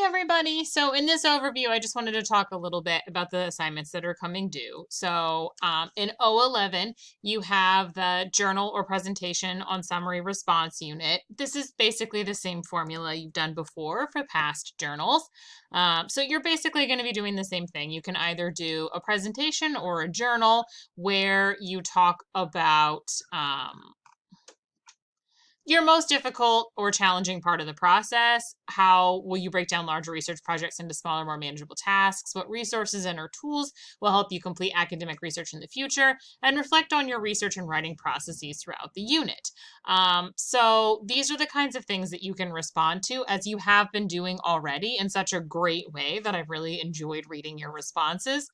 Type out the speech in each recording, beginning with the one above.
everybody. So in this overview, I just wanted to talk a little bit about the assignments that are coming due. So in O11, you have the journal or presentation on summary response unit. This is basically the same formula you've done before for past journals. So you're basically going to be doing the same thing. You can either do a presentation or a journal where you talk about your most difficult or challenging part of the process. How will you break down larger research projects into smaller, more manageable tasks? What resources and or tools will help you complete academic research in the future? And reflect on your research and writing processes throughout the unit. So these are the kinds of things that you can respond to, as you have been doing already in such a great way that I've really enjoyed reading your responses.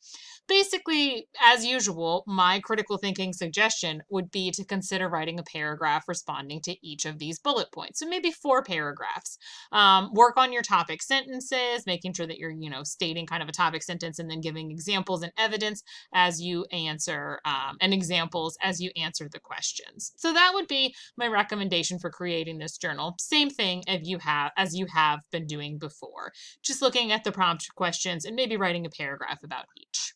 Basically, as usual, my critical thinking suggestion would be to consider writing a paragraph responding to each of these bullet points. So maybe 4 paragraphs. Work on your topic sentences, making sure that you're, stating kind of a topic sentence and then giving examples and evidence as you answer, and examples as you answer the questions. So that would be my recommendation for creating this journal. Same thing as you have been doing before. Just looking at the prompt questions and maybe writing a paragraph about each.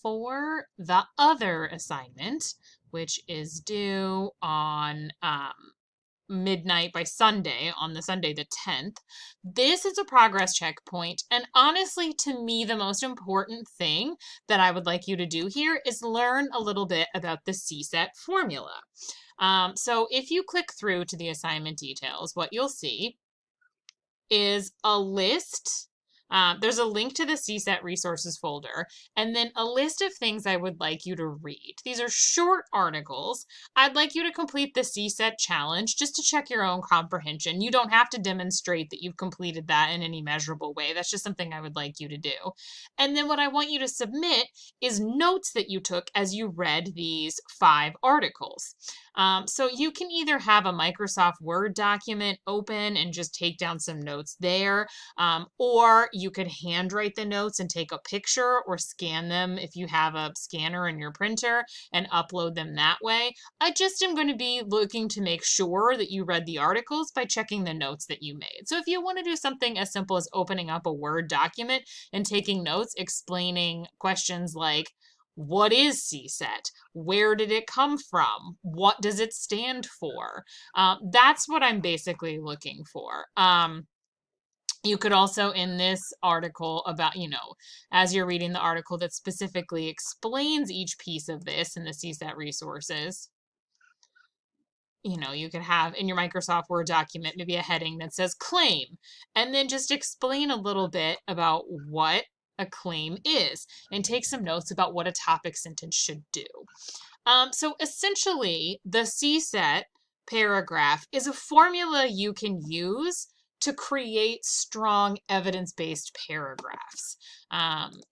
For the other assignment, which is due on midnight by Sunday, on the Sunday the 10th, this is a progress checkpoint. And honestly, to me, the most important thing that I would like you to do here is learn a little bit about the CSAT formula. So if you click through to the assignment details, what you'll see is a list. There's a link to the CSAT resources folder, and then a list of things I would like you to read. These are short articles. I'd like you to complete the CSAT challenge just to check your own comprehension. You don't have to demonstrate that you've completed that in any measurable way. That's just something I would like you to do. And then what I want you to submit is notes that you took as you read these 5 articles. So you can either have a Microsoft Word document open and just take down some notes there, or you could handwrite the notes and take a picture or scan them if you have a scanner in your printer and upload them that way. I just am going to be looking to make sure that you read the articles by checking the notes that you made. So if you want to do something as simple as opening up a Word document and taking notes explaining questions like, what is CSAT? Where did it come from? What does it stand for? That's what I'm basically looking for. You could also, in this article about, as you're reading the article that specifically explains each piece of this in the CSAT resources, you could have in your Microsoft Word document maybe a heading that says claim, and then just explain a little bit about what a claim is and take some notes about what a topic sentence should do. So essentially, the CSAT paragraph is a formula you can use to create strong evidence-based paragraphs.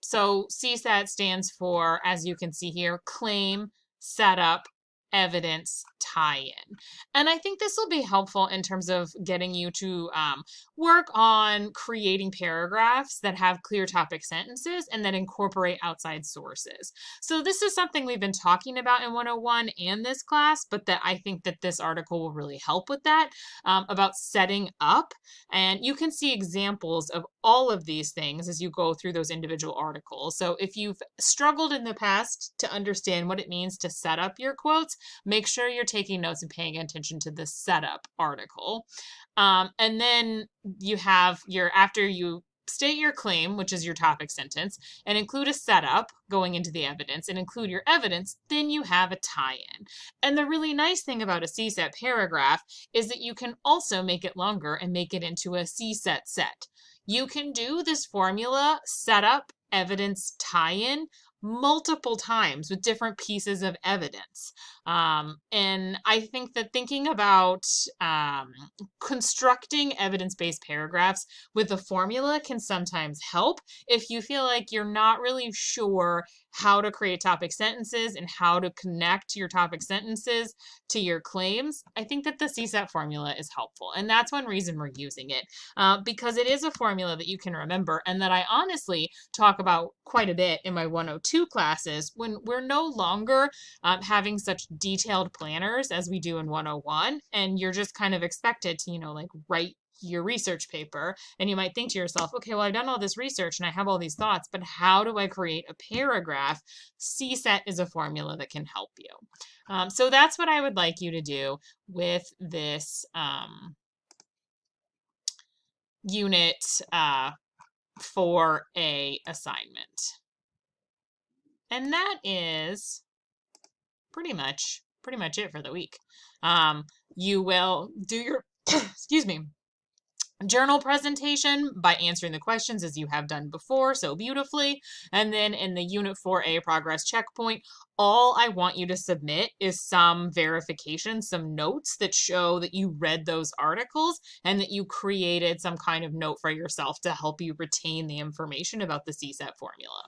So CSAT stands for, as you can see here, claim, setup, evidence, tie-in. And I think this will be helpful in terms of getting you to work on creating paragraphs that have clear topic sentences and that incorporate outside sources. So this is something we've been talking about in 101 and this class, but that I think that this article will really help with that, about setting up. And you can see examples of all of these things as you go through those individual articles. So if you've struggled in the past to understand what it means to set up your quotes, make sure you're taking notes and paying attention to the setup article. And then you have after you state your claim, which is your topic sentence, and include a setup going into the evidence and include your evidence, then you have a tie-in. And the really nice thing about a CSAT paragraph is that you can also make it longer and make it into a CSAT set. You can do this formula, setup, evidence, tie-in, multiple times with different pieces of evidence. And I think that thinking about constructing evidence-based paragraphs with a formula can sometimes help if you feel like you're not really sure how to create topic sentences and how to connect your topic sentences to your claims. I think that the CSAT formula is helpful. And that's one reason we're using it, because it is a formula that you can remember and that I honestly talk about quite a bit in my 102 classes when we're no longer having such detailed planners as we do in 101. And you're just kind of expected to, write your research paper, and you might think to yourself, okay, well, I've done all this research and I have all these thoughts, but how do I create a paragraph? CSET is a formula that can help you. So that's what I would like you to do with this unit 4A assignment. And that is pretty much it for the week. You will do your excuse me, journal presentation by answering the questions as you have done before so beautifully. And then in the Unit 4A progress checkpoint, all I want you to submit is some verification, some notes that show that you read those articles and that you created some kind of note for yourself to help you retain the information about the CSET formula.